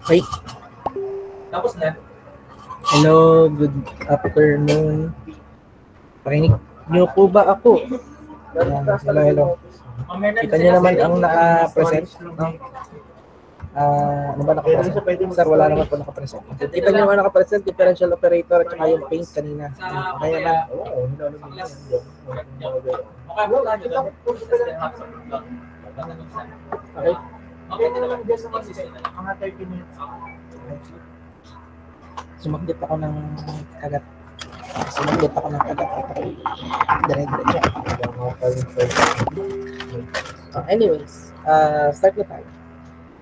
Hey. Tapos na. Hello, good afternoon. Parinig niyo po ba ako? Hello. Kita niyo naman ang naka-present, no? Ano ba naka-present? Sir, wala naman po naka-present. Kita niyo naman naka-present, differential operator at saka yung paint kanina. Okay naman. Okay. Okay na naman dyan sa mga 30 minutes. Sumakdit ako ng kagat. Dire-diretso. Anyways, start na tayo.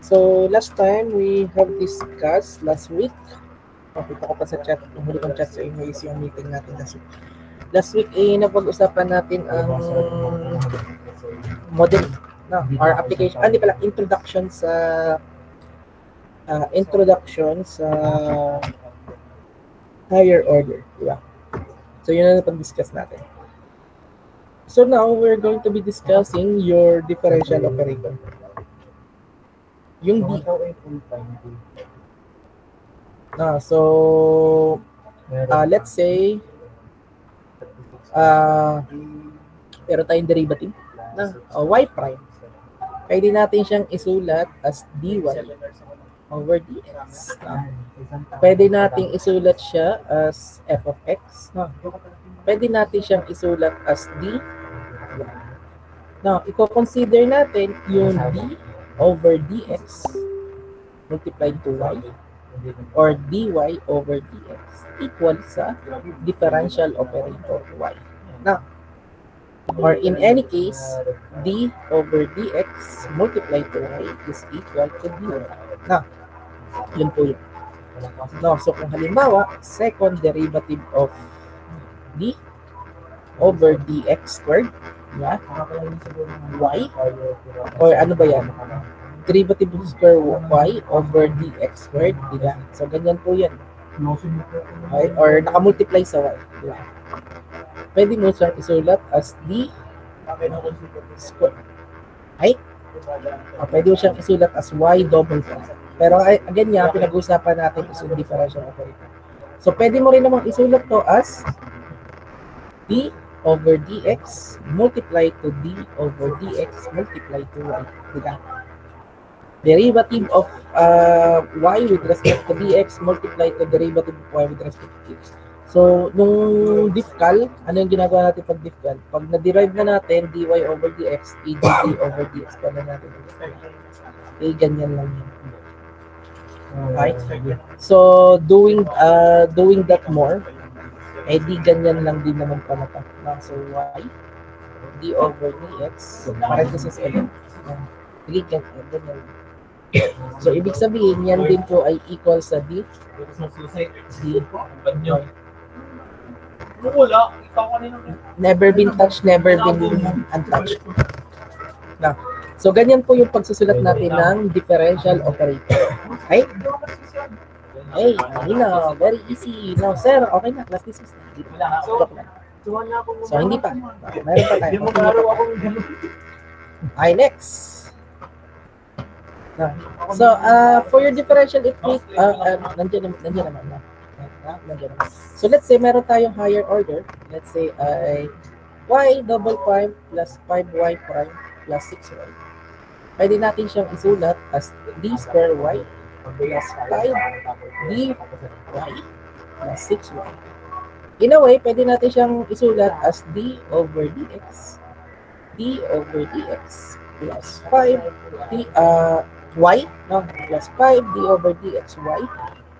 So, last time we have discussed last week. Pakita ko pa sa chat. Yung huli kong chat sa inyo is yung meeting natin last week. Last week, napag-usapan natin ang model, no, our application. Hindi pala, introduction sa higher order, di ba? So, yun na napag-discuss natin. So, now, we're going to be discussing your differential operator. Yung D. So, let's say, pero tayong derivative na y prime. Pwede natin siyang isulat as dy over dx. Pwede nating isulat siya as f of x. Pwede natin siyang isulat as d. Now, i-consider natin yung d over dx multiplied to y or dy over dx equal sa differential operator y. Now, or in any case, d over dx multiplied to y is equal to dy. Now, yun po yun. No, so kung halimbawa, second derivative of d over dx squared, yeah, y, or ano ba yan? Derivative of square y over dx squared, diba? So, ganyan po yan. Okay? Or nakamultiply sa y, diba? Pwede mo siyang isulat as d squared. Right? O, pwede mo siyang isulat as y double prime. Pero again nga, pinag-uusapan natin is yung differential operator. So, pwede mo rin namang isulat to as d over dx multiplied to d over dx multiplied to y. Diba? Derivative of y with respect to dx multiplied to derivative of y with respect to dx. So, nung diffcal, ano yung ginagawa natin pag diffcal? Pag na-derive na natin dy over dx, ed over dx pa na natin. Okay, ganyan lang yun. Okay? So, doing that more, di ganyan lang din naman pala pa. So, y, d over dx, parenthesis ulit. Ganyan. So, ibig sabihin, yan din po ay equal sa d. Never been touched, never been untouched. Now, so, ganyan po yung pagsusulat natin ng differential operator. Okay? Hey, no, very easy. No, sir, okay na. Class this is so, hindi pa. Meron pa tayo. Okay, next. So, for your differential equation, nandiyan naman. So, let's say meron tayong higher order. Let's say y double prime plus 5y prime plus 6y. Pwede natin siyang isulat as d square y plus 5dy plus 6y. In a way, pwede natin siyang isulat as d over dx plus 5 y, no, plus 5 d over dxy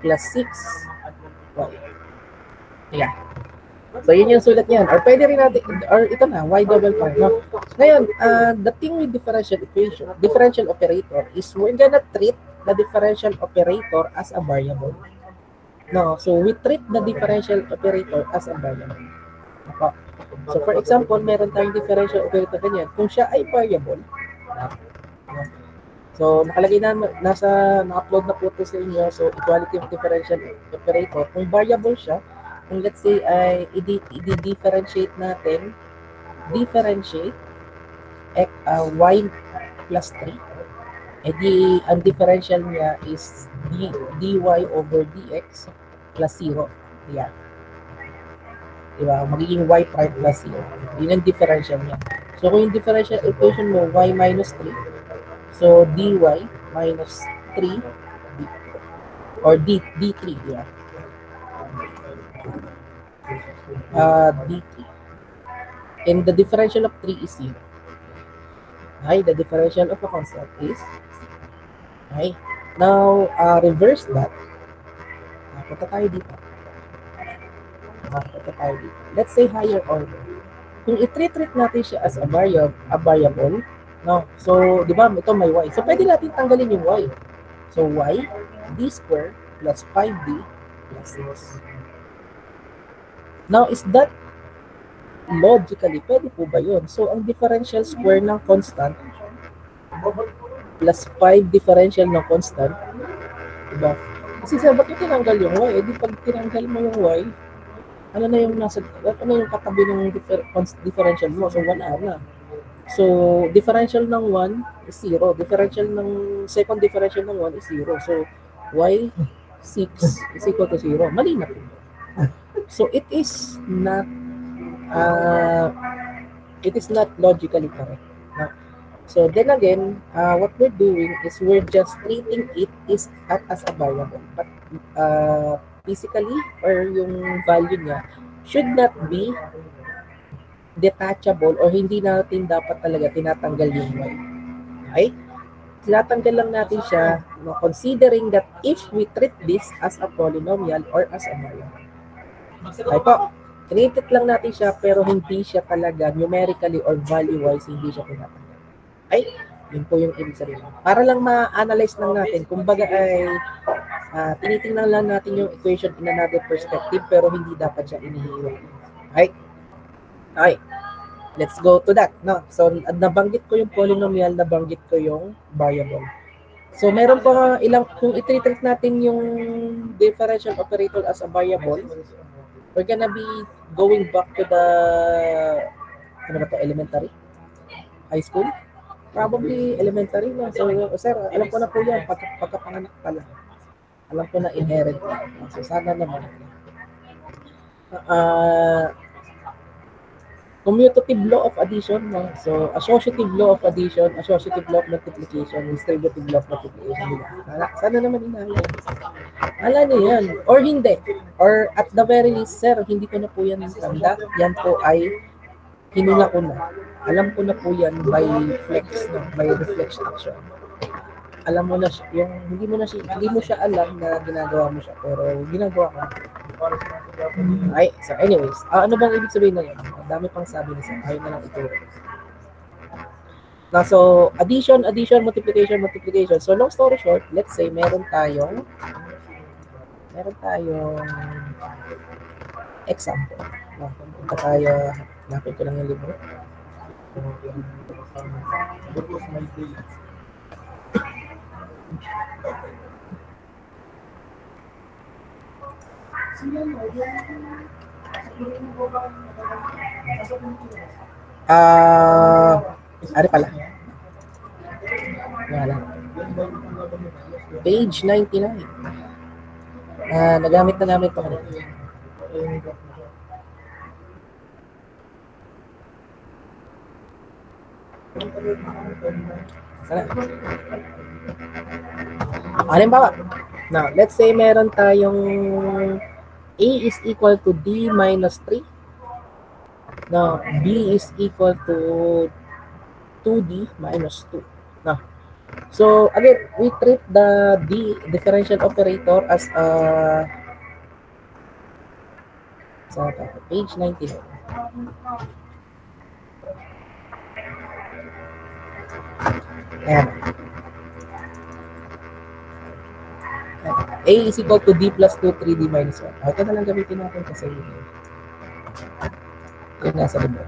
plus 6y. Yeah. So, yun yung sulat niyan. Or pwede rin natin, or ito na, y double prime. No? Ngayon, the thing with differential operator is we're gonna treat the differential operator as a variable. No, so we treat the differential operator as a variable. Okay. So, for example, meron tayong differential operator ganyan. Kung siya ay variable, so, nakalagay na, na-upload na po ito sa inyo. So, equality of differential operator. Kung variable siya, kung let's say, ay i-differentiate natin, y plus 3 ang differential niya is dy over dx plus 0. Yan. Diba? Magiging y prime plus 0. Yun ang differential niya. So, kung yung differential equation mo, y minus 3, so dy minus 3 or d3, diba? D3. And the differential of 3 is 0. Okay, the differential of a constant is, okay. Now, reverse that. Punta tayo dito. Let's say higher order. Kung i-treat natin siya as a variable, no? So, di ba, ito may y. So, pwede natin tanggalin yung y. So, y, d square plus 5d plus 6. Now, is that logically, pwede po ba yun? So, ang differential square ng constant plus 5 differential ng constant, diba? Kasi sir, ba't tinanggal yung y? Eh, di pag tinanggal mo yung y, ano na yung katabi ng differential mo? So, 1 na. So, differential ng 1 is 0. Differential ng second differential ng 1 is 0. So, y 6 is equal to 0. Mali na po. So, it is not logically correct. No? So, then again, what we're doing is we're just treating it as a variable. But physically, or yung value niya, should not be detachable or hindi natin dapat talaga tinatanggal yung y. Okay? Tinatanggal lang natin siya, no, considering that if we treat this as a polynomial or as a variable. Okay po? Treat lang natin siya pero hindi siya talaga numerically or value-wise hindi siya tinatanggal. Okay? Yun po yung ibig sabihin. Para lang ma-analyze lang natin, kumbaga ay tinitingnan lang natin yung equation in another perspective pero hindi dapat siya inihiwa. Okay? Okay. Let's go to that. No? So, nabanggit ko yung polynomial, nabanggit ko yung variable. So, meron pa kung i-treat natin yung differential operator as a variable, we're gonna be going back to the elementary? High school? Probably elementary, no? So, sir, alam ko na po yan, pagkapanganak pala. Alam ko na inherent. So, sana naman. Commutative law of addition, no? So, associative law of addition, associative law of multiplication, distributive law of multiplication. Sana naman inahalay. Alam niyo yan. Or hindi. Or at the very least, sir, hindi ko na po yan tanda. Yan po ay hinula ko na. Alam ko na po yan by flex, no? By reflex action. Alam mo na siya, yung hindi mo siya alam na ginagawa mo siya, pero ginagawa ko. Okay, so anyways, ano bang ibig sabihin na yan? Ang dami pang sabi ni sir, ayaw na lang ituro. Now, so, addition, multiplication. So, long story short, let's say meron tayong example. Punta tayo, napin ko lang yung libro. Ano pala? Wala. Page 99. Nagamit ito kanina. Sana. Halimbawa, now, let's say meron tayong A is equal to D minus 3. Now, B is equal to 2D minus 2. Now, so, again, we treat the D differential operator as a page 99. Ayan. A is equal to D plus 2, 3D minus 1. Ito na lang gamitin natin kasi yun nasa libro.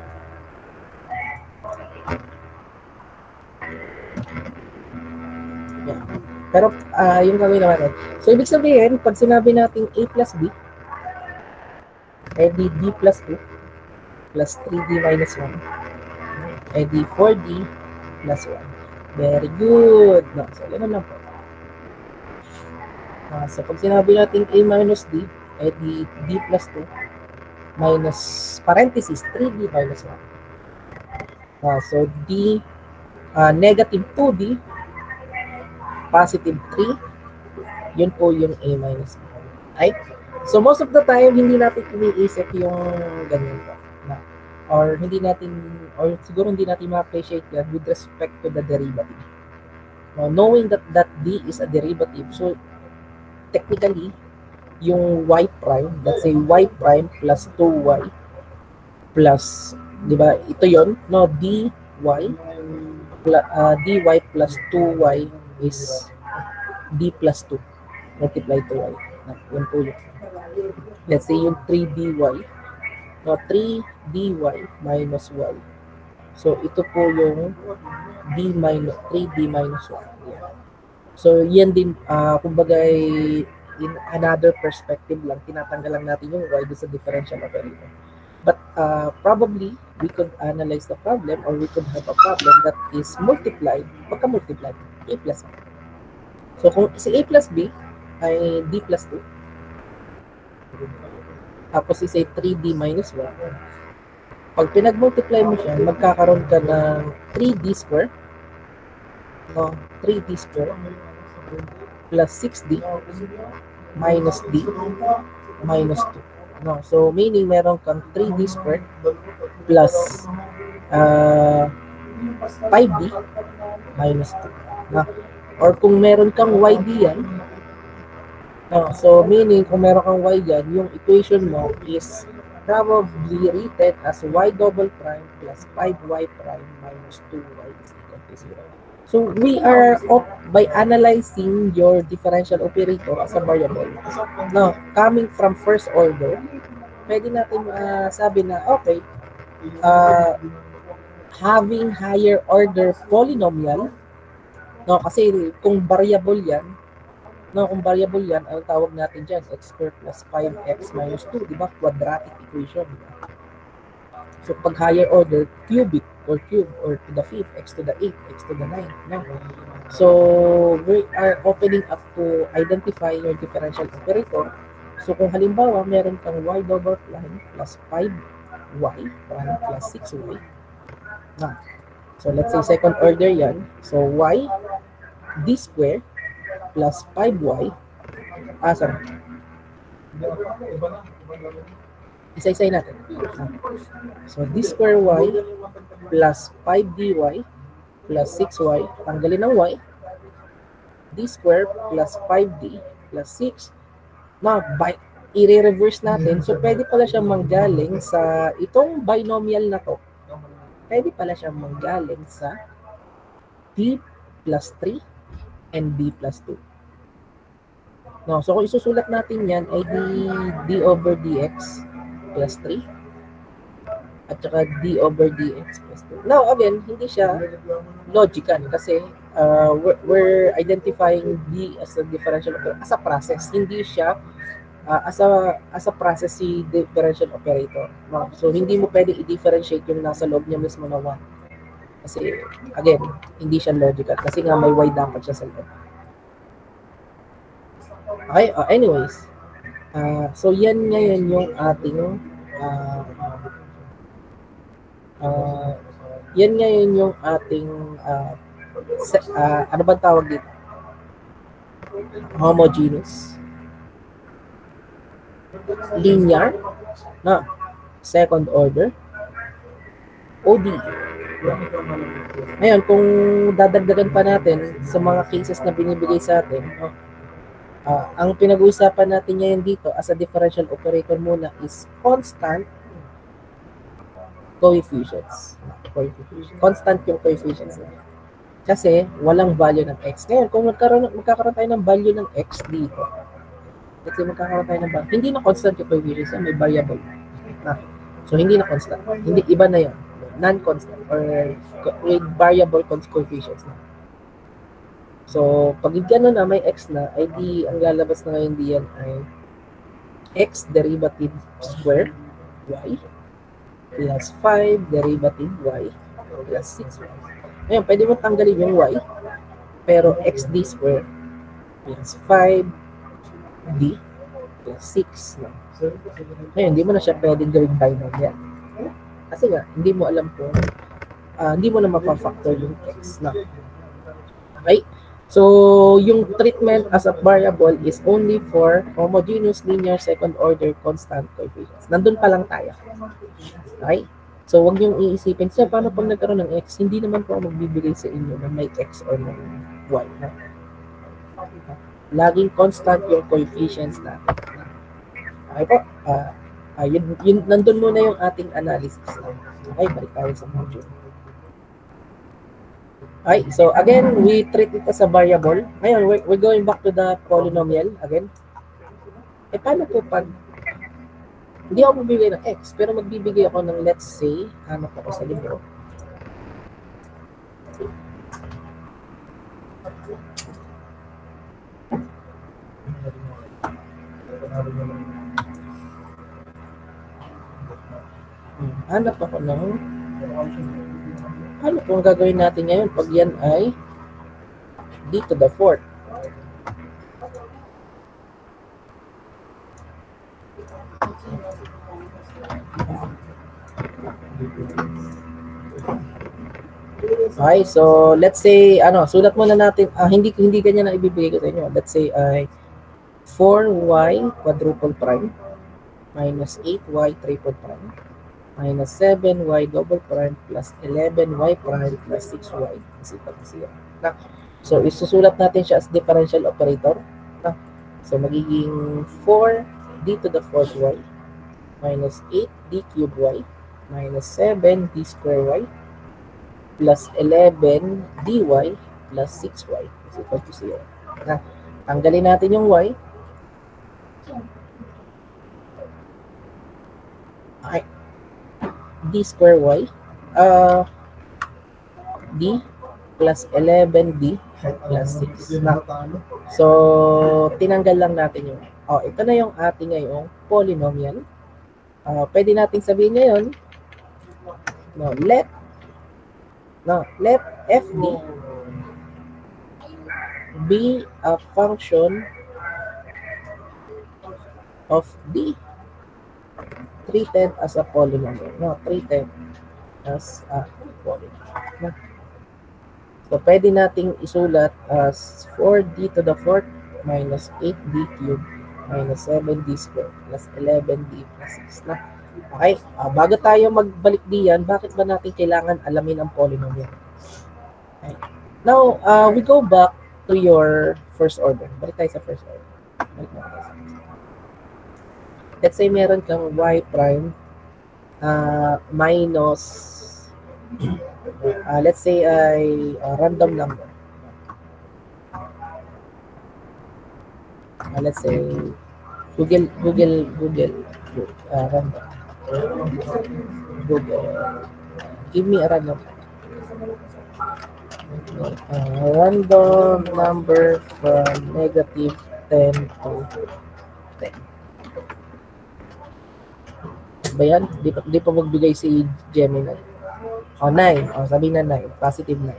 Yeah. Pero yung gawin naman. So, ibig sabihin, pag sinabi natin A plus B, edi D plus 2 plus 3D minus 1, edi 4D plus 1. Very good. No, so, ganun lang po. So, pag sinabi natin A minus D, eh di D plus 2 minus parenthesis 3D minus 1. So, D, negative 2D, positive 3, yun po yung A minus B. Right? So, most of the time, hindi natin iniisip yung ganyan po. Or hindi natin, or siguro hindi natin ma-appreciate yan with respect to the derivative. Now, knowing that D is a derivative, so technically, yung y prime, let's say y prime plus 2y plus, di ba, ito yon, no, dy, dy plus 2y is d plus 2 multiply 2y. Yun po yun. Let's say yung 3dy, no, 3dy minus y. So, ito po yung d minus 3d minus 1. Yeah. So, yan din, kumbaga, in another perspective lang, tinatanggal lang natin yung y sa differential operator. But probably, we could analyze the problem or we could have a problem that is multiplied, pagka-multiplied, a plus b. So, kung si a plus b ay d plus 2, tapos is a 3d minus 1, pag pinag-multiply mo siya, magkakaroon ka ng 3d square, no, 3d square plus 6d minus d minus 2. No, so meaning meron kang 3d square plus 5d minus 2. No? Or kung meron kang yd yan, no, so meaning kung meron kang y yan, yung equation mo is probably written as y double prime plus 5y prime minus 2y is equal to 0. So we are up by analyzing your differential operator as a variable. Now, coming from first order, pwede natin sabi na, okay, having higher order polynomial, no, kasi kung variable yan, no, kung variable yan, ang tawag natin dyan, x squared plus 5x minus 2, di ba? Quadratic equation. Diba? So, pag higher order, cubic or cube or to the 5th, x to the 8th, x to the 9th. No? So, we are opening up to identify your differential operator. So, kung halimbawa, meron kang y double prime plus 5y prime plus 6y. No? So, let's say second order yan. So, y d square plus 5y, sorry. Isa-isay natin. So, d square y plus 5dy plus 6y, tanggalin ng y, d square plus 5d plus 6. Now, i-reverse natin. So, pwede pala siya manggaling sa itong binomial na to. Pwede pala siya manggaling sa d plus 3 and d plus 2. No, so kung isusulat natin yan ay d over dx plus 3 at saka d over dx plus 2. Now, again, hindi siya logical kasi we're identifying d as a differential operator, as a process. Hindi siya as a process si differential operator. No? So, hindi mo pwede i-differentiate yung nasa loob niya mismo na 1. Kasi, again, hindi siya logical. Kasi nga may y dapat siya sa loob. Okay, anyways. So, yan ngayon yung ating ano ba tawag dito? Homogeneous. Linear. No. Second order. ODE. Ngayon, kung dadagdagan pa natin sa mga cases na binibigay sa atin, ang pinag-uusapan natin ngayon dito as a differential operator muna is constant coefficients. Constant yung coefficients na. Kasi walang value ng x. Ngayon, kung magkakaroon tayo ng value ng x dito, let's say magkakaroon tayo ng value, hindi na constant yung coefficients, may variable. So, hindi na constant. Hindi, iba na yan. Non-constant or with variable coefficients na. So, pag gano'n na may x na, ay di, ang lalabas na ngayon diyan ay x derivative square y plus 5 derivative y plus 6y. Ngayon, pwede mo tanggalin yung y, pero xd square means 5d plus 6. No? Ngayon, hindi mo na siya pwedeng gawing binomial. Kasi nga, hindi mo alam kung, hindi mo na mapafactor yung x. No? Okay? So, yung treatment as a variable is only for homogeneous linear second order constant coefficients. Nandun pa lang tayo. Okay? So, huwag niyong iisipin, siya, paano pag nagkaroon ng x? Hindi naman po ako magbibigay sa inyo na may x or may y. No? Laging constant yung coefficients natin. Okay po? Yun, nandun muna yung ating analysis. Okay, balik tayo sa module. Okay, so again, we treat it as a variable. Ngayon, we're going back to the polynomial again. Paano po pag hindi ako magbibigay ng x, pero magbibigay ako ng, let's say, ano po ako sa libro. Hanap ako ng ano po ang gagawin natin ngayon pag yan ay d to the fourth. Okay, so let's say, sulat muna natin, hindi ganyan na ibibigay ko sa inyo. Let's say ay 4y quadruple prime minus 8y triple prime minus 7y double prime plus 11y prime plus 6y is equal to 0. So, isusulat natin siya as differential operator. So, magiging 4d to the fourth y minus 8d cubed y minus 7d square y plus 11 dy plus 6y is equal to 0. Tanggalin natin yung y. Okay. D square y, d plus 11d plus 6. So, tinanggal lang natin yung, ito na yung ating ngayong polynomial. Pwede natin sabihin ngayon, let fd be a function of d treated as a polynomial. Treated as a polynomial. So, pwede nating isulat as 4d to the fourth minus 8d cubed minus 7d squared plus 11d plus 6 na. Okay, bago tayo magbalik diyan, bakit ba natin kailangan alamin ang polynomial? Okay. Now, we go back to your first order. Balik tayo sa first order. Let's say meron kang y prime minus, let's say ay random number. Let's say Google random. Google. Give me a random. Random number from negative 10 to 10. Ba yan? Di pa magbigay si Gemini. 9. Sabihin na 9. Positive 9.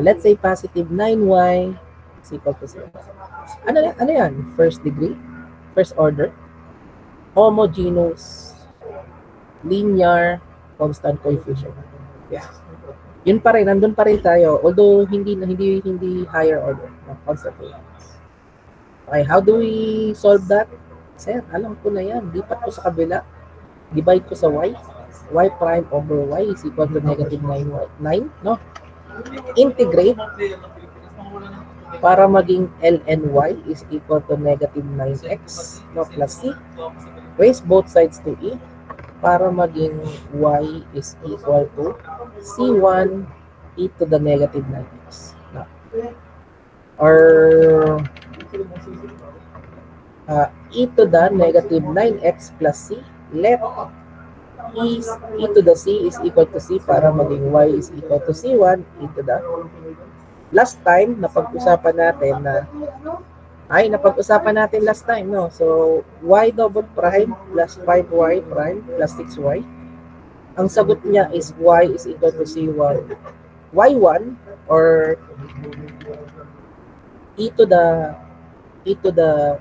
Let's say positive 9y is equal to 0. Ano yan? First degree? First order? Homogeneous linear constant coefficient. Yeah. Yun pa rin, nandun pa rin tayo. Although hindi higher order. Constant coefficient. Okay, how do we solve that? Sir, alam ko na yan. Lipat ko sa kabila. Divide ko sa y. Y prime over y is equal to negative 9, no? Integrate para maging ln y is equal to negative 9x, no, plus c. Raise both sides to e para maging y is equal to c1 e to the negative 9x. No? Or e to the negative 9x plus c. Let e to the c is equal to c para maging y is equal to c1 e to the. Last time, napag-usapan natin last time, no? So, y double prime plus 5y prime plus 6y. Ang sagot niya is y is equal to c1 y1 or e to the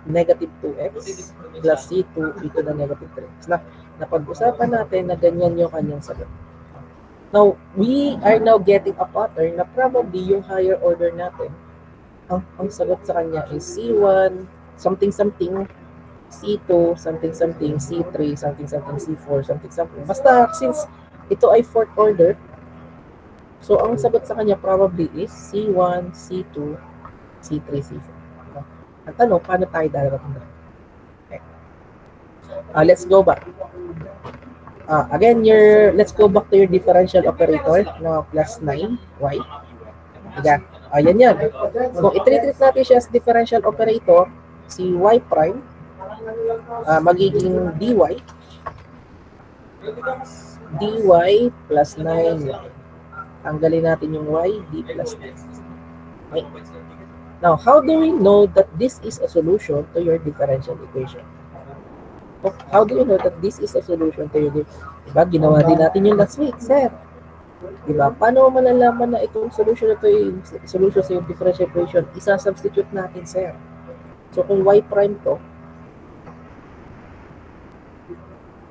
negative 2x plus c2 e to the negative 3x. Na napag-usapan natin na ganyan yung kanyang sagot. Now, we are now getting a pattern na probably yung higher order natin, ang sagot sa kanya is C1, something, C2, something, C3, something, C4, something. Basta, since ito ay fourth order, so ang sagot sa kanya probably is C1, C2, C3, C4. Ang tanong, paano tayo darating doon? Okay. Let's go back. Again, let's go back to your differential operator na plus 9y. Ayan. Ayan yan. Kung itreat natin siya as differential operator, si y prime, magiging dy plus 9y. Tanggalin natin yung y, d plus 9. Okay. Now, how do we know that this is a solution to your differential equation? How do you know that this is a solution to your differential? Diba? Ginawa din natin yung last week, sir. Diba? Paano malalaman na itong solution na ito yung solution sa yung differential equation? Isa-substitute natin, sir. So, kung y prime to,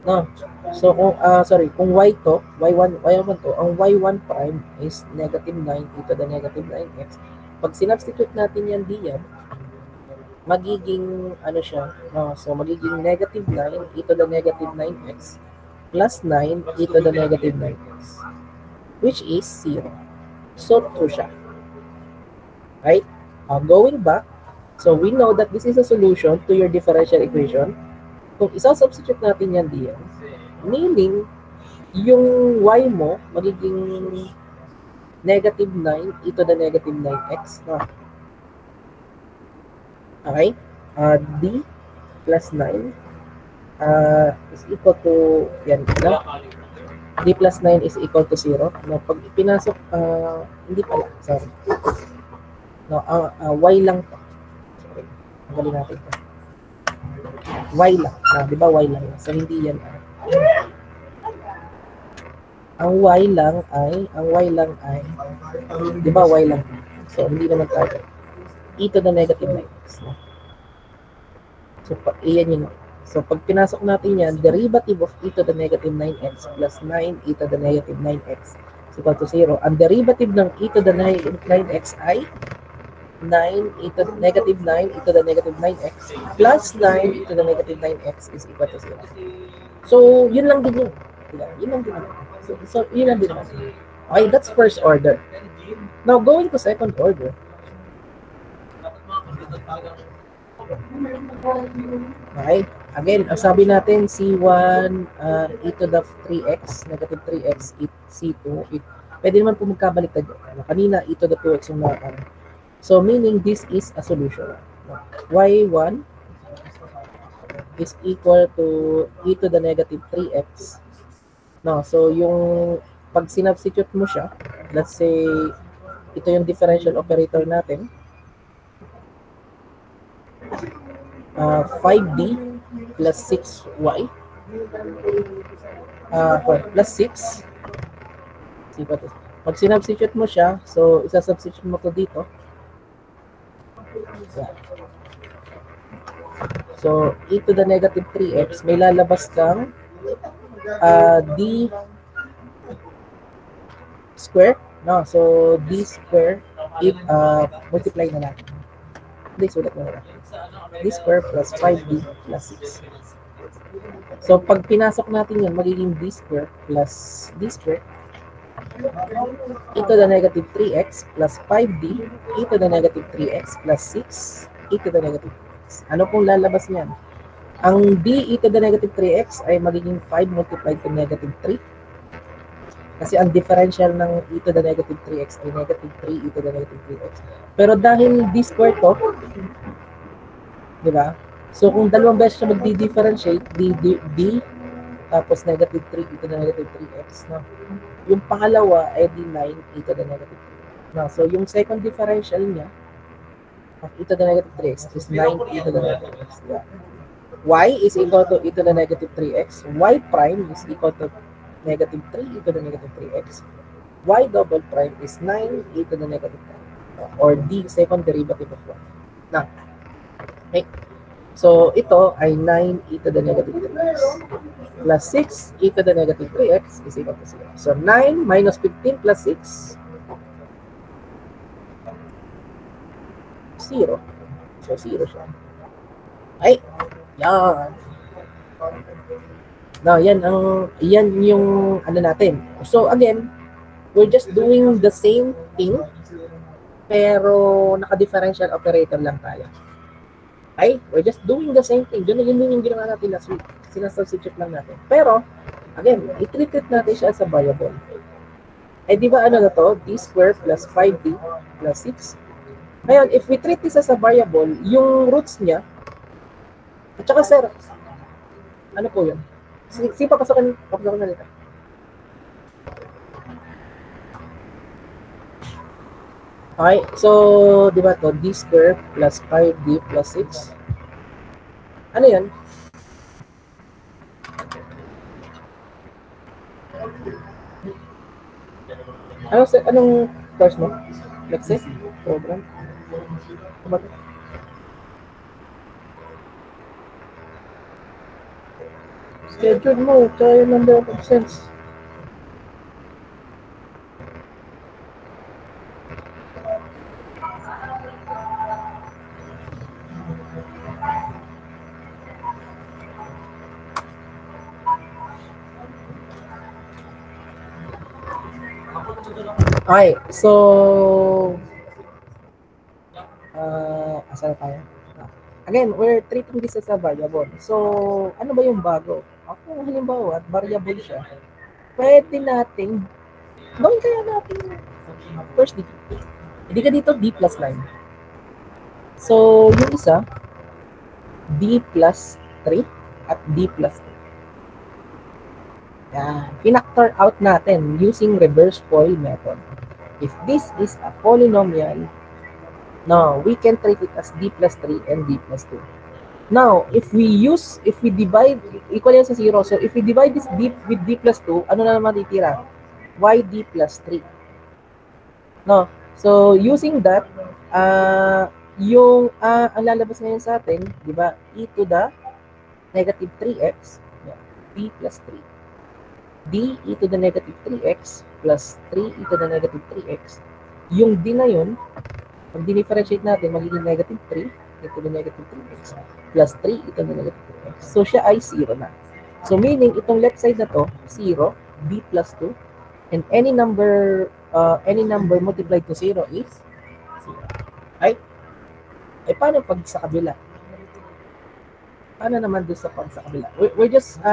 no. So, kung y to, y1 to, ang y1 prime is negative 9 e to the negative 9x. Pag sinubstitute natin yan diyan, magiging, ano siya, so magiging negative 9 e to the negative 9x plus 9 e to the negative 9x, which is 0. So, true siya. Right? Going back, so we know that this is a solution to your differential equation. Kung isa-substitute natin yan diyan, meaning, yung y mo, magiging negative 9 e to the negative 9x. Okay? D plus 9 is equal to, yan, no? D plus 9 is equal to 0. No, pag pinasok, hindi pala, sorry. No, y lang to. Sorry, tanggalin natin to. Y lang. Di ba y lang? So, hindi yan. Ang y lang ay, di ba y lang? So, hindi naman tayo. E to the negative 9x. No? So, iyan yun. So, pag pinasok natin yan, derivative of e to the negative 9x plus 9 e to the negative 9x is equal to 0. Ang derivative ng e to the negative 9x ay 9 e to the negative 9 e to the negative 9x plus 9 e to the negative 9x is equal to 0. So, yun lang din yun. Yun lang din yun. So, yun lang din yun. Okay, that's first order. Now, going to second order. Okay. Again, ang sabi natin, C1, e to the 3x, negative 3x, C2, pwede naman po magkabaliktad. Kanina, e to the 2x yung nakakaroon. So, meaning this is a solution. Y1 is equal to e to the negative 3x. No, so, yung pag sinubstitute mo siya, let's say, ito yung differential operator natin. 5d plus 6y plus 6. Pag sinubstitute mo siya, so isa-substitute mo to dito. So, e to the negative 3x, may lalabas kang d square. No, so d square, multiply na natin. Hindi, sulat mo na. D square plus 5d plus 6. So, pag pinasok natin yan, magiging d square plus d square e to the negative 3x plus 5d e to the negative 3x plus 6 e to the negative 3x. Ano pong lalabas niyan? Ang d e to the negative 3x ay magiging 5 multiplied to negative 3. Kasi ang differential ng e to the negative 3x ay negative 3 e to the negative 3x. Pero dahil d square to, di ba? So, kung dalawang beses siya magdi-differentiate, d tapos negative 3 e to the negative 3x, no? Yung pangalawa ay d9 e to the negative 3. No? So, yung second differential niya of e to the negative 3x is 9 e to the negative 3x. Yeah. Y is equal to e to the negative 3x. Y prime is equal to negative 3 e to the negative 3x. y double prime is 9e to the negative 9. Or d, second derivative of 1. Now, okay. So, ito ay 9e to the negative 3x plus 6e to the negative 3x is equal to 0. So, 9 minus 15 plus 6, 0. So, 0 siya. Ay, yan. Now, yan yung ano natin. So, again, we're just doing the same thing, pero naka-differential operator lang tayo. Okay? We're just doing the same thing. Yun yung ginawa natin last week. Sinasubstitute lang natin. Pero, again, i-treat natin siya as a variable. Eh, di ba ano na to? D squared plus 5D plus 6. Ngayon, if we treat this as a variable, yung roots niya, at saka sir, ano po yun? Sige, papasokan na nito. Okay, so, di ba to? D squared plus 5D plus 6. Ano yan? Anong course mo? Lexe? Program? Bakit? Schedule mo, kaya yung number of absence. Okay, so asan tayo? Again, we're treating this as a variable. So, ano ba yung bago? Kung halimbawa, variable siya, pwede nating gawin kaya natin first degree. Hindi ka dito D plus 9. So, yung isa, D plus 3 at D plus 3. Yan. Pinactor out natin using reverse FOIL method. If this is a polynomial, now we can treat it as D plus 3 and D plus 2. Now, if we divide, equal yan sa 0. So, if we divide this D with D plus 2, ano na naman titira? YD plus 3. No? So, using that, ang lalabas ngayon sa atin, di ba, e to the negative 3x, D plus 3. D e to the negative 3x plus 3 e to the negative 3x. Yung D na yun, pag dinifferentiate natin, magiging negative 3 e to the negative 3x plus 3 e to the negative 3x. So, siya ay 0 na. So, meaning, itong left side na to, 0, D plus 2, and any number multiplied to 0 is 0. Right? Eh, paano pag sa kabila? Paano naman doon sa pag sa kabila? We're just,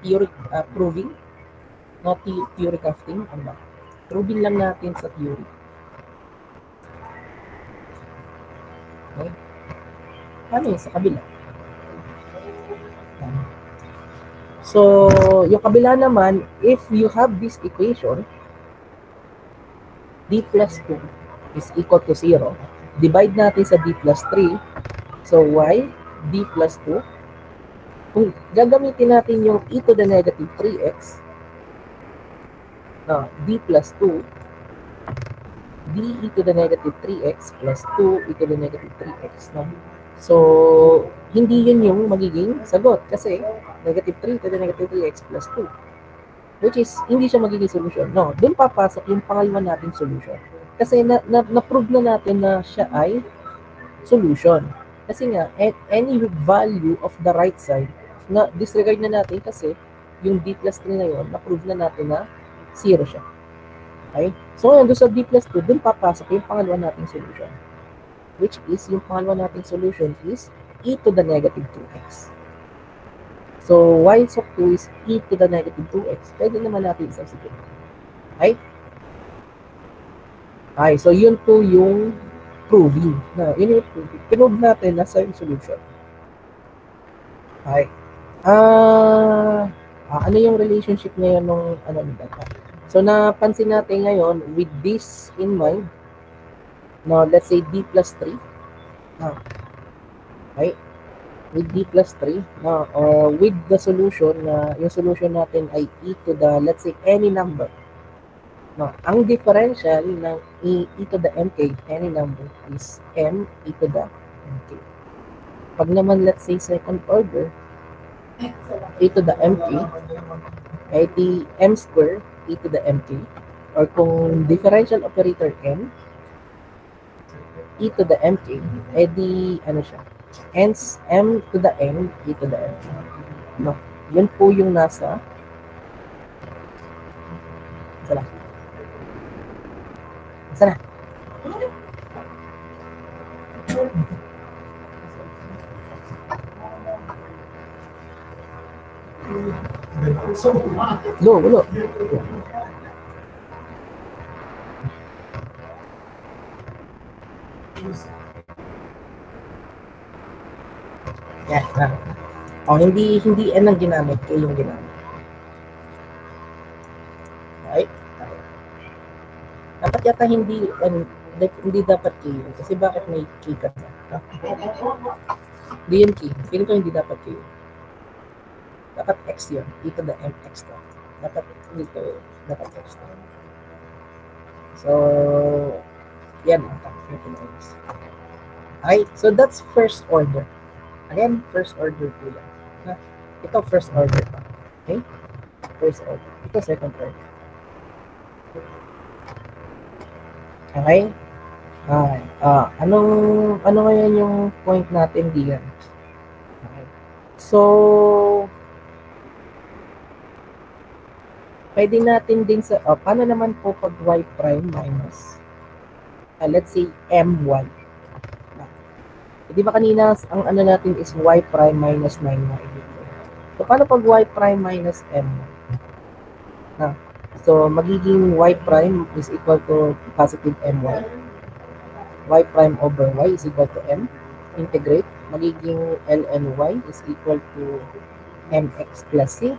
theory, proving. Not theory crafting. Ano ba? Proving lang natin sa theory. Okay? Paano yun sa kabila? So, yung kabila naman, if you have this equation, D plus 2 is equal to 0. Divide natin sa D plus 3. So, y, D plus 2. Kung gagamitin natin yung e to the negative 3x, D plus 2, D e to the negative 3x plus 2 e to the negative 3x. No? So, hindi yun yung magiging sagot kasi negative 3 to the negative 3x plus 2. Which is, hindi siya magiging solution. No, doon papasok yung pangalawa natin solution. Kasi na-prove na natin na siya ay solution. Kasi nga, at any value of the right side, na disregard na natin kasi yung D plus 3 na yun, na-prove na natin na 0 siya. Okay? So, ngayon, doon sa D plus 2, doon papasok yung pangalawa nating solution. Which is, yung pangalawa nating solution is e to the negative 2x. So, y sub 2 is e to the negative 2x. Pwede naman natin i-substitute. Okay? Okay, so yun po yung proving. Yun yung proving. Pinove natin na sa yung solution. Okay. Ano yung relationship ngayon nung data? So, napansin natin ngayon, with this in mind, let's say D plus 3. Okay. With D plus 3, with the solution, yung solution natin ay e to the, let's say, any number. No, ang differential ng e to the mk, any number, is m e to the mk. Pag naman, let's say, second order, e to the mk, ay di m square e to the mk. Or kung differential operator n, e to the mk, ay di, ano siya, hence m to the n e to the mk. No, yun po yung nasa, sana. Sana. Ulo. Yan. O, hindi n ang ginamit, k yung ginamit. Okay? Dapat yata hindi dapat k yun. Kasi bakit may k ka na? Hindi yun k. Feeling ko hindi dapat k yun. Dapat x yun. E to the mx to. Dapat dito, dapat x to. So, yan. Okay, so that's first order. Again, first order po yan. Ito first order pa. Okay? First order. Ito second order. Okay? Ano ngayon yung point natin diyan? Okay. So, pwede natin din sa, paano naman po pag y prime minus, let's say, my. Di ba kanina, ang ano natin is y prime minus 9y. So, paano pag y prime minus my? So, magiging y prime is equal to positive my. Y prime over y is equal to m. Integrate. Magiging ln y is equal to mx plus c.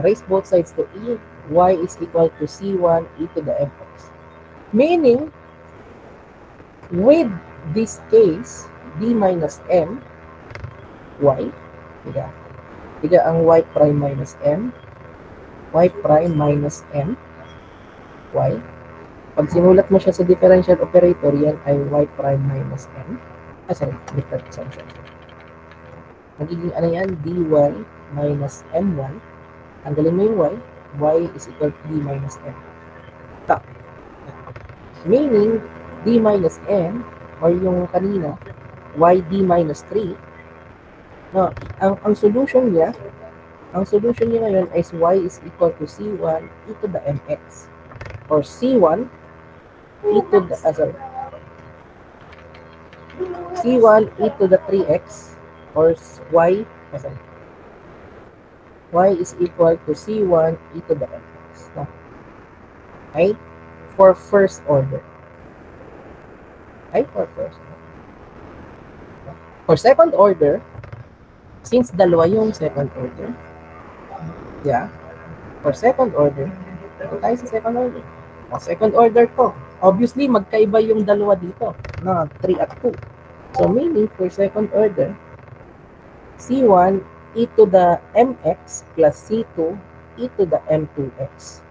Raise both sides to e. Y is equal to c1 e to the mx. Meaning, with this case, d minus m, y, tiga ang y prime minus m, y prime minus m, y. Pag sinulat mo siya sa differential operator, yan ay y prime minus m. Magiging ano yan? dy minus my. Tanggalin mo yung y is equal to d minus m. Meaning, d minus m, or yung kanina, yd minus 3, no, ang solution niya ngayon is y is equal to c1 e to the mx, or c1 e to the c1 e to the 3x, or y is equal to c1 e to the mx. No? Okay? For first order. Okay? For first order. For second order, since dalawa yung second order, yeah, for second order, ito tayo sa second order. O, second order ko, obviously, magkaiba yung dalawa dito, na 3 at 2. So, meaning, for second order, C1 e to the mx plus C2 e to the m2x.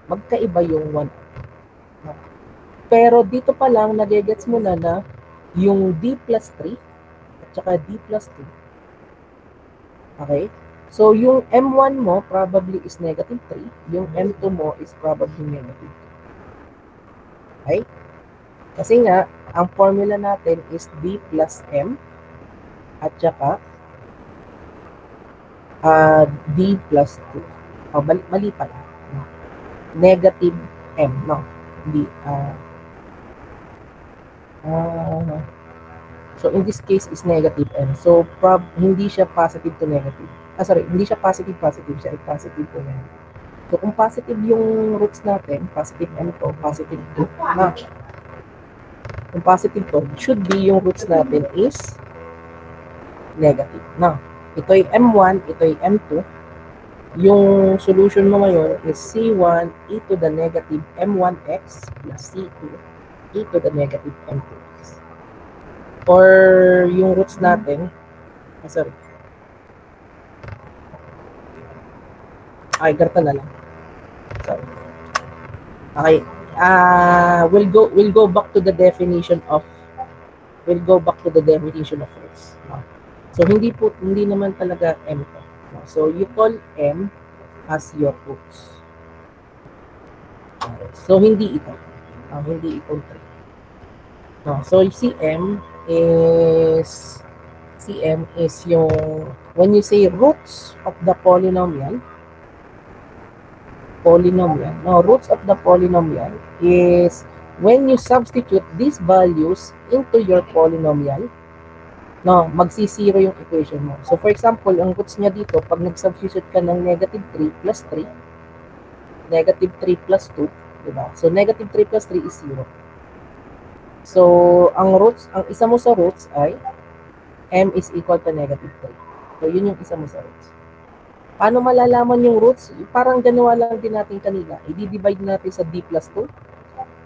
Magkaiba yung 1. Pero dito pa lang, nagigets mo na yung d plus 3 at saka d plus 2. Okay? So, yung m1 mo probably is negative 3. Yung m2 mo is probably negative 2. Okay? Kasi nga, ang formula natin is d plus m at saka d plus 2. Mali pala. Negative m, no? D. So, in this case is negative m. So, hindi siya positive to negative. Hindi siya positive siya. Positive to negative. So, kung positive yung roots natin, positive m to, positive 2, na. Kung positive to, should be yung roots natin is negative. Now, ito ay m1, ito ay m2. Yung solution mo ngayon is c1 e to the negative m1x plus c2 e to the negative m2x. Or yung roots natin, ganito na lang. Sorry. Okay. We'll go back to the definition of roots. So hindi naman talaga M to. So you call M as your roots. So hindi ito. Hindi itong 3. So CM is yung when you say roots of the polynomial. Roots of the polynomial is when you substitute these values into your polynomial, magsisiro yung equation mo. So for example, ang roots niya dito, pag nag-substitute ka ng negative 3 plus 3, negative 3 plus 2, diba? So negative 3 plus 3 is 0. So ang isa mo sa roots ay m is equal to negative 3. So yun yung isa mo sa roots. Paano malalaman yung roots? Parang ganawa lang din natin kanina. I-divide natin sa d plus 2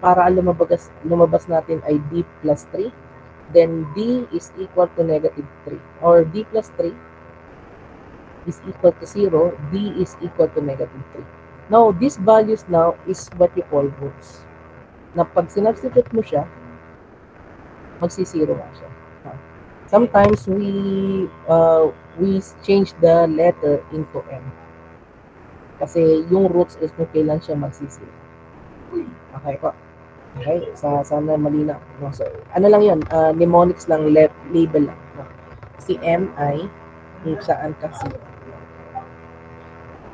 para lumabas natin ay d plus 3. Then d is equal to negative 3. Or d plus 3 is equal to 0. D is equal to negative 3. Now, these values now is what you call roots. Na pag sinubstitute mo siya, magsisiro nga siya. Sometimes we change the letter into M. Kasi yung roots is kung kailan siya magsisiro. Okay po. Okay, sana malinaw. So, ano lang yun? Mnemonics lang, label lang. Si M ay kung saan ka 0.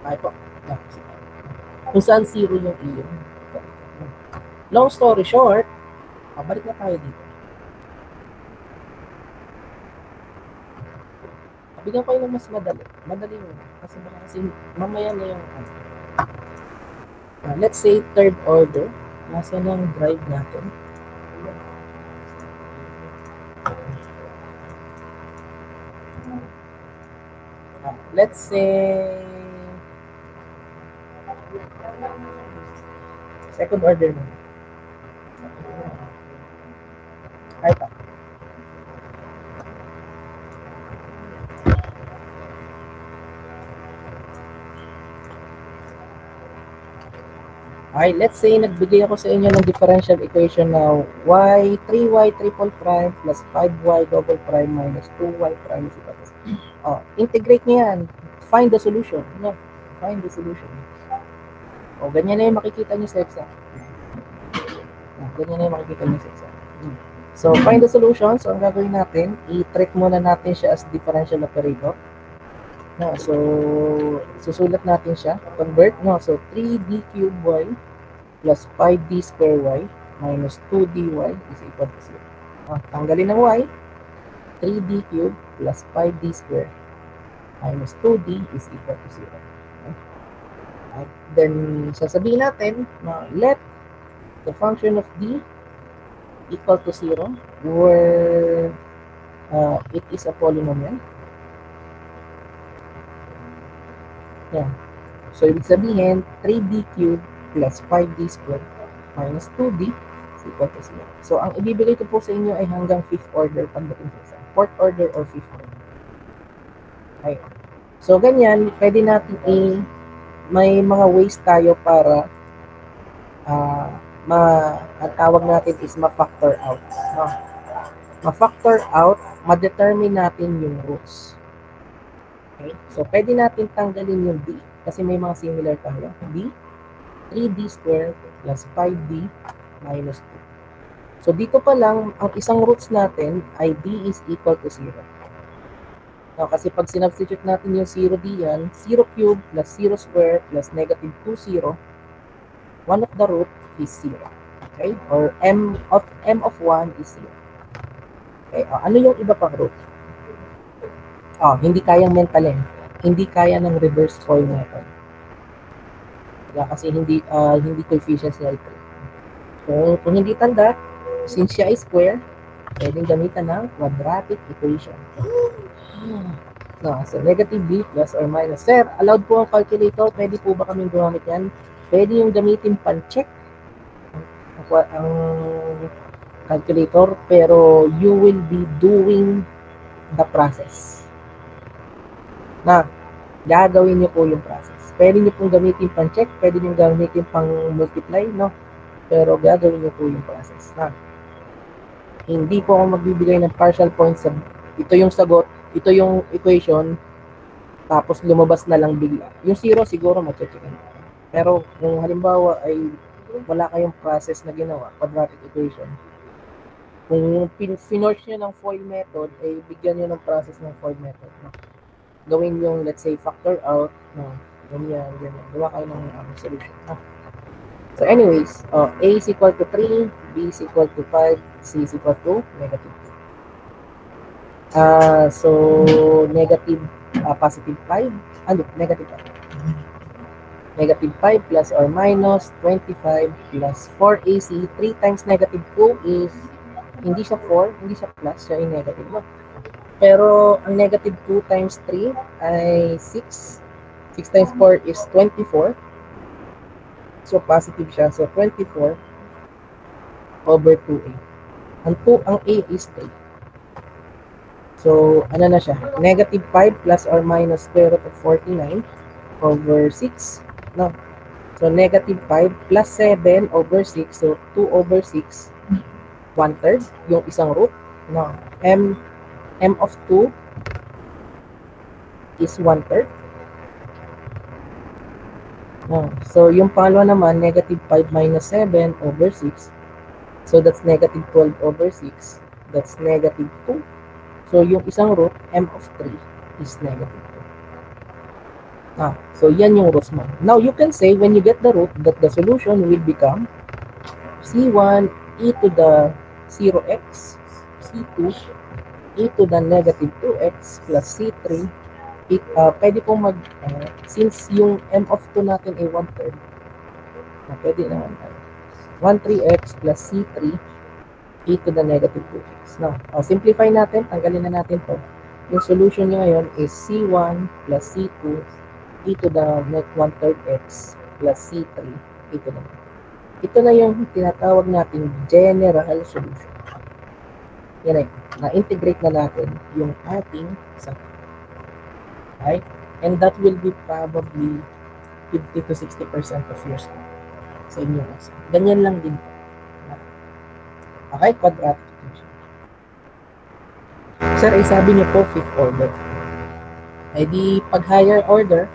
Okay po. Kung saan 0 yung iyo. Long story short, balik na tayo dito. Bigyan ko yung mas madali. Madali mo. Kasi mamaya na yung let's say third order. Nasa ng drive natin. Let's say second order na. Ito. Okay, let's say nagbigay ako sa inyo ng differential equation na y 3y triple prime plus 5y double prime minus 2y prime is equal to integrate niyo yan. Find the solution. No, find the solution. Ganyan na yung makikita niyo sa exam. Ganyan na yung makikita niyo sa exam. So, find the solution. So, ang gagawin natin, i-treat muna natin siya as differential operator. So, susulat natin siya. Convert. So, 3d cubed y plus 5d square y minus 2dy is equal to 0. Tanggalin ng y. 3d cubed plus 5d square minus 2d is equal to 0. At then, sasabihin natin na let the function of d equal to 0 where it is a polynomial. Yan. So, ibig sabihin, 3d cubed plus 5d squared minus 2d is equal to 0. So, ang ibibigay ko po sa inyo ay hanggang 5th order pagdating sa isa. 4th order or 5th order. Okay. So, ganyan, pwede natin may mga ways tayo para ang tawag natin is ma-factor out. Ma-factor out, ma-determine natin yung roots. Okay? So, pwede natin tanggalin yung d kasi may mga similar tayo. d, 3d squared plus 5d minus 2. So, dito pa lang, ang isang roots natin ay d is equal to 0. Kasi pag sinubstitute natin yung 0 diyan, 0 cubed plus 0 squared plus negative 2, 0, one of the root is 0. Okay? Or m of 1 is 0. Okay? Ano yung iba pang root? Hindi kayang mentalin. Hindi kaya ng reverse Fourier method. Kasi hindi coefficients niya ito. So, kung hindi tanda, since siya ay square, pwedeng gamitan ng quadratic equation. So, negative b plus or minus. Sir, allowed po ang calculator? Pwede po ba kaming gumamit yan? Pwede yung gamitin pan-check ang calculator, pero you will be doing the process. Gagawin niyo po yung process. Pwede niyo pong gamitin pang check, pwede niyo gamitin pang multiply, no? Pero gagawin niyo po yung process na. Hindi po ako magbibigay ng partial points sa ito yung sagot, ito yung equation, tapos lumabas na lang bigla. Yung zero siguro mag-checkin. Pero kung halimbawa ay wala kayong process na ginawa, quadratic equation, kung finorce nyo ng FOIL method, ay bigyan nyo ng process ng FOIL method. No? Gawin yung, let's say, factor out. No? Ganyan. Gawa kayo ng solution. No? So anyways, A is equal to 3, B is equal to 5, C is equal to negative 2. So, negative, positive 5, negative 5. Negative 5 plus or minus 25 plus 4AC. 3 times negative 2 is hindi siya 4, hindi siya plus, siya ay negative. No? Pero ang negative 2 times 3 ay 6. 6 times 4 is 24. So positive siya. So 24 over 2A. Ang A is 3. So ano na siya? Negative 5 plus or minus square root of 49 over 6. No? So negative 5 plus 7 over 6. So 2 over 6. 1/3 yung isang root. No. M of 2 is 1/3. No. So yung pangalawa naman, negative 5 minus 7 over 6. So that's negative 12 over 6. That's negative 2. So yung isang root, M of 3 is negative 2. So yan yung roots mo. Now you can say when you get the root that the solution will become C1 e to the 0x, C2 e to the negative 2x plus C3. Pwede pong since yung M of 2 natin ay 1/3, pwede naman 1/3x plus C3 e to the negative 2x. Now, simplify natin, tanggalin na natin to. Yung solution nyo ngayon is C1 plus C2 e to the 1/3x plus C3 e to the. Ito na yung tinatawag natin general solution. Yan ay, na-integrate na natin yung ating sagot. Right? And that will be probably 50 to 60% of your score sa inyo. Ganyan lang din. Okay, quadratic equation. Sir, ay sabi niyo po 5th order. Ay di pag higher order,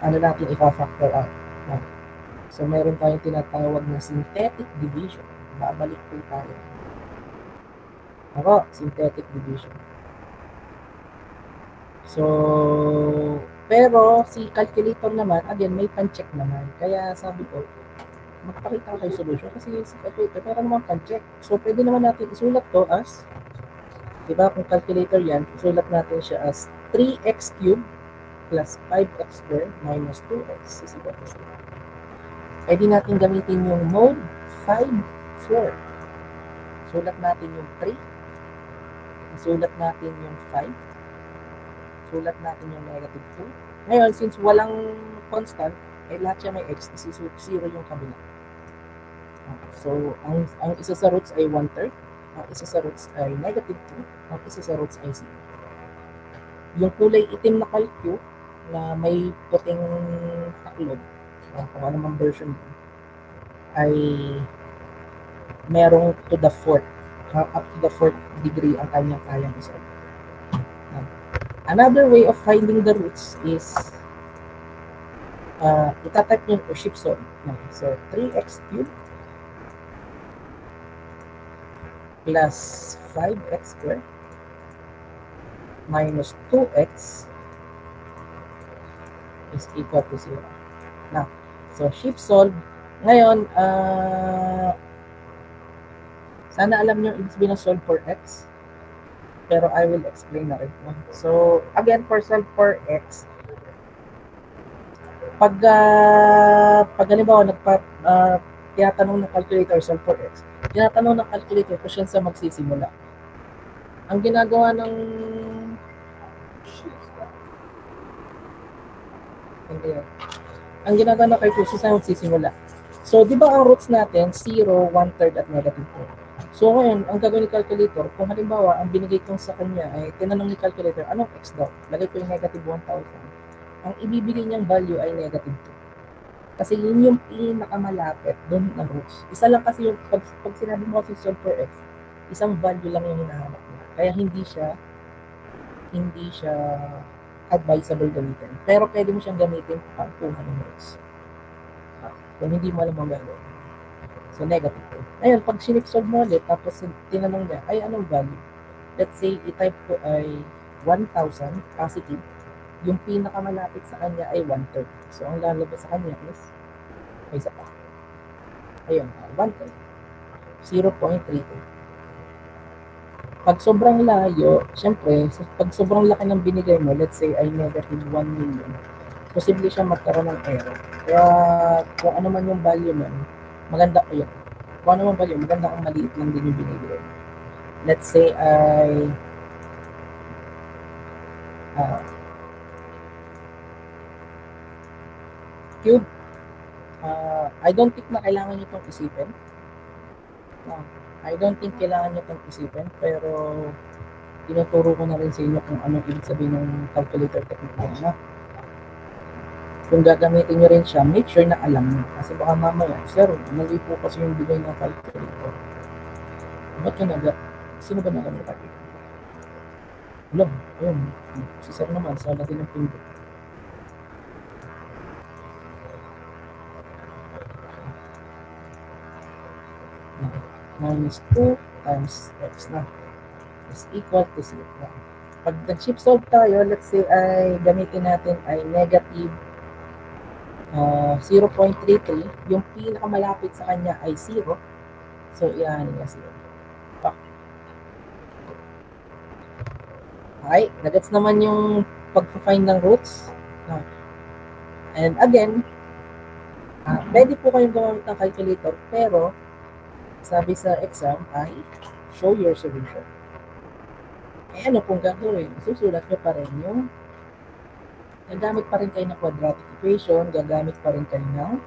ano natin ipa-factor out. So meron tayong tinatawag na synthetic division. Babalik po tayo. Ako, synthetic division. So, pero si calculator naman, again, may pan-check naman. Kaya sabi ko, magpakita kayo solution kasi si calculator, pero naman pan-check. So, pwede naman natin isulat to as, di ba, kung calculator yan, isulat natin siya as 3x cubed plus 5x squared minus 2x is equal to 0. Pwede natin gamitin yung mode 5, 4. Sulat natin yung 3. Sulat natin yung 5. Sulat natin yung negative 2. Ngayon, since walang constant, eh lahat siya may x, is 0 yung kabila. So, ang isa sa roots ay 1/3. Ang isa sa roots ay negative 2. Ang isa sa roots ay 0. Yung kulay itim na calcu na may puting taklob, kung ano mang version ay merong to the 4th, up to the 4th degree ang kanyang isolve. Another way of finding the roots is itatype nyo yung shift solve. So 3x cubed plus 5x squared minus 2x is equal to 0. Now, so shift solve. Ngayon, sana alam nyo ibig sabihin ng solve for x. Pero I will explain na rin. So, again, for solve for x, pag halimbawa, tinatanong ng calculator solve for x, tinatanong ng calculator kung siya sa magsisimula. Ang ginagawa ng calculator sa magsisimula. So, di ba ang roots natin, 0, 1/3 at negative 2. So, ngayon, ang gagawin ni calculator, kung halimbawa, ang binigay kong sa kanya ay tinanong ni calculator, anong x daw? Lagay ko yung negative 1,000. Ang ibibigay niyang value ay negative Kasi yun yung pinakamalapit doon na roots. Isa lang kasi yung, pag sinabi mo kasi solve for x, isang value lang yung hinahanap mo. Kaya hindi siya advisable gamitin. Pero pwede mo siyang gamitin pang kuha ng roots. Kung hindi mo alam ang gagawin. So, negative 2. Ayun, pag sinip-solve mo ulit, tapos tinanong niya, ay anong value? Let's say, i-type ko ay 1,000 positive. Yung pinakamalapit sa kanya ay 1/3. So, ang lalabas sa kanya is, may isa pa. Ayun, 1/3. 0.32. Pag sobrang layo, syempre, pag sobrang laki ng binigay mo, let's say ay negative 1 million, posible siya magkaroon ng error. Kaya kung ano man yung value nun, maganda ko yun. Kung ano man value, maganda kung maliit lang din yung binigay. Let's say ay cube. I don't think na kailangan nyo itong isipin. I don't think kailangan nyo itong isipin, pero tinuturo ko na rin sa inyo kung anong ibig sabihin ng calculator technique na. Kung gagamitin nyo rin siya, make sure na alam nyo. Kasi baka mamaya, sir, mali po kasi yung bigay ng calculator. Ba't yun sino ba nagamit ng calculator? Alam, ayun. Si sir naman, sa natin ng pindot. Minus 2 times x na is equal to 0. Pag nag-shift solve tayo, let's say ay gamitin natin ay negative 0.33. Yung pinakamalapit sa kanya ay 0. So, iyan niya 0. Okay, nagets naman yung pag-find ng roots. And again, pwede po kayong gumamit ng calculator, pero sabi sa exam ay show your solution. Eh ano pong gagawin? Susulat nyo pa rin yung gagamit pa rin kayo ng quadratic equation, gagamit pa rin kayo ng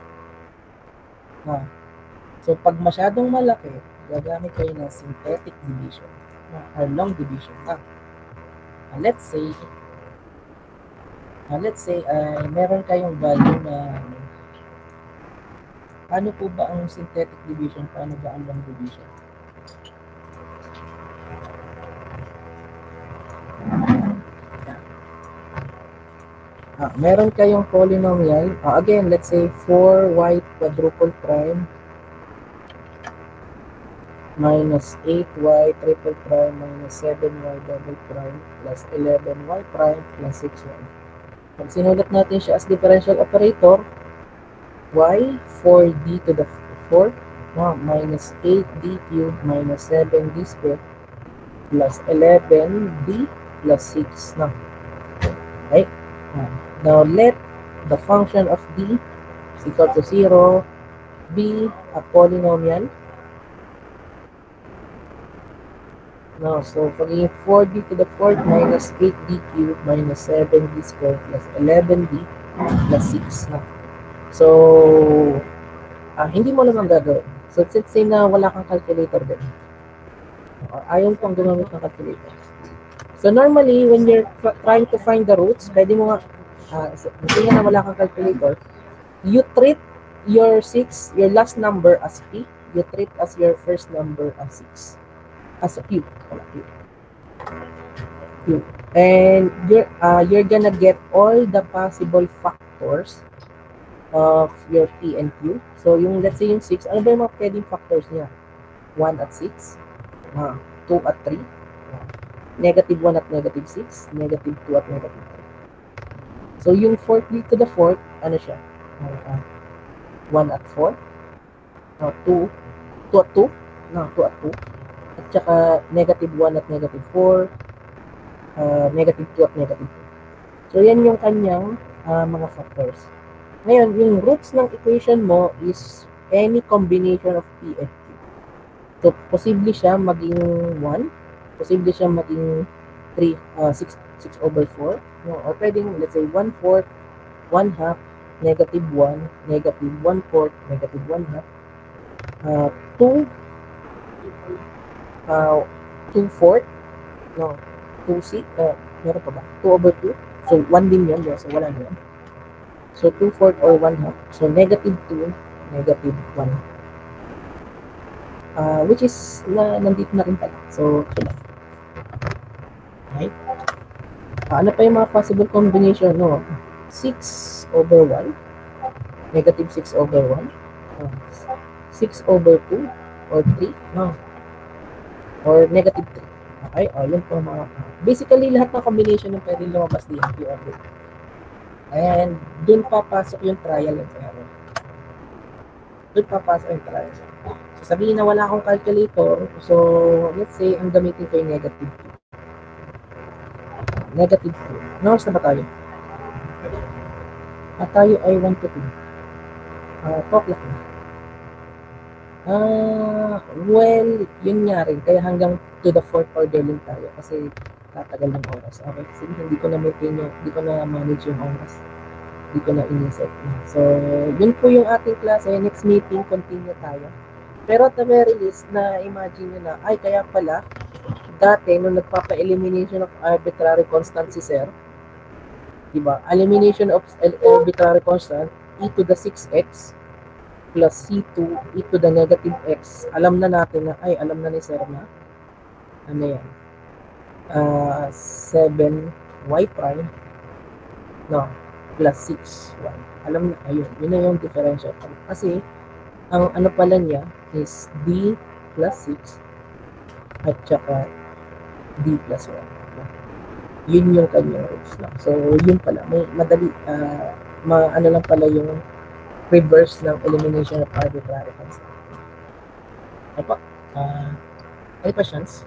so pag masyadong malaki, gagamit kayo ng synthetic division or long division. Let's say meron kayong value na ano po ba ang synthetic division? Paano ba ang long division? Meron kayong polynomial. Again, let's say 4y quadruple prime minus 8y triple prime minus 7y double prime plus 11y prime plus 6y. Pag sinulat natin siya as differential operator, y 4d to the 4th minus 8d cubed minus 7d squared plus 11d plus 6 na. Okay? Now let the function of d is equal to 0 be a polynomial. Now, so pagiging 4d to the 4th minus 8d cubed minus 7d squared plus 11d plus 6 na. So, hindi mo naman gagawin. So, let's say na wala kang calculator din. Ayaw kang gumamit ng calculator. So, normally, when you're trying to find the roots, pwede mo nga, kasi nga na wala kang calculator, you treat your 6, your last number as p, you treat as your first number as 6. As a q. And you're gonna get all the possible factors of your p and q. So, yung, let's say yung 6, ano ba yung mga pwedeng factors niya? 1 at 6, 2 at 3, negative 1 at negative 6, negative 2 at negative 3. So, yung 4d to the 4th, ano siya? 1 at 4, 2 at 2, 2 at 2, at saka negative 1 at negative 4, negative 2 at negative 2. So, yan yung kanyang mga factors. Ngayon, yung roots ng equation mo is any combination of p and q. So, posible siya maging 1, posible siya maging 6 over 4, or pwedeng, let's say, 1/4, 1/2, negative 1, negative 1/4, negative 1/2, 2, 2/4, 2/6, meron pa ba? 2 over 2. So, 1 din yun. So, wala na yun. So, 2/4 or 1/2. So, -2, -1. Which is, nandito na rin pala. So, right? Ano pa yung mga possible combination, no? 6/1, -6/1, 6/2, or 3, no? Or -3. Okay? Yun po mga, basically, lahat ng combination ng pwede lumabas dito, QRD. And, dun papasok yung trial and error. Dun papasok yung trial. So, sabihin na wala akong calculator, so, let's say, ang gamitin ko yung -2. -2. Nours na ba tayo? At tayo ay 1 to 2. Talk lang. Well, yun nga rin. Kaya hanggang to the 4th order lang tayo. Kasi tatagal ng oras. Okay? Kasi hindi ko na maintain yung, hindi ko na manage yung oras. Hindi ko na inisip. So, yun po yung ating klase. Next meeting, continue tayo. Pero at the very least, na-imagine nyo na, ay, kaya pala, dati, nung nagpapa-elimination of arbitrary constant si Sir, diba? Elimination of arbitrary constant, e to the 6x plus c2 e to the -x. Alam na natin na, ay, alam na ni Sir na, ano yan? 7y prime, no, plus 6y. Alam na, ayun, yun na yung differential. Kasi, ang ano pala niya is d plus 6 at saka d plus 1. Yun yung kanyang roots lang. So, yun pala. May madali, ano lang pala yung reverse ng elimination of arbitrary constant. Opo. Any questions?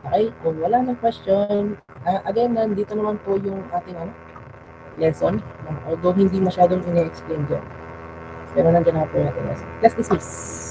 Okay, kung wala ng question, again, nandito naman po yung ating lesson. Although hindi masyadong ina-explain dyan. Pero nandiyan na po yung ating lesson. Let's dismiss.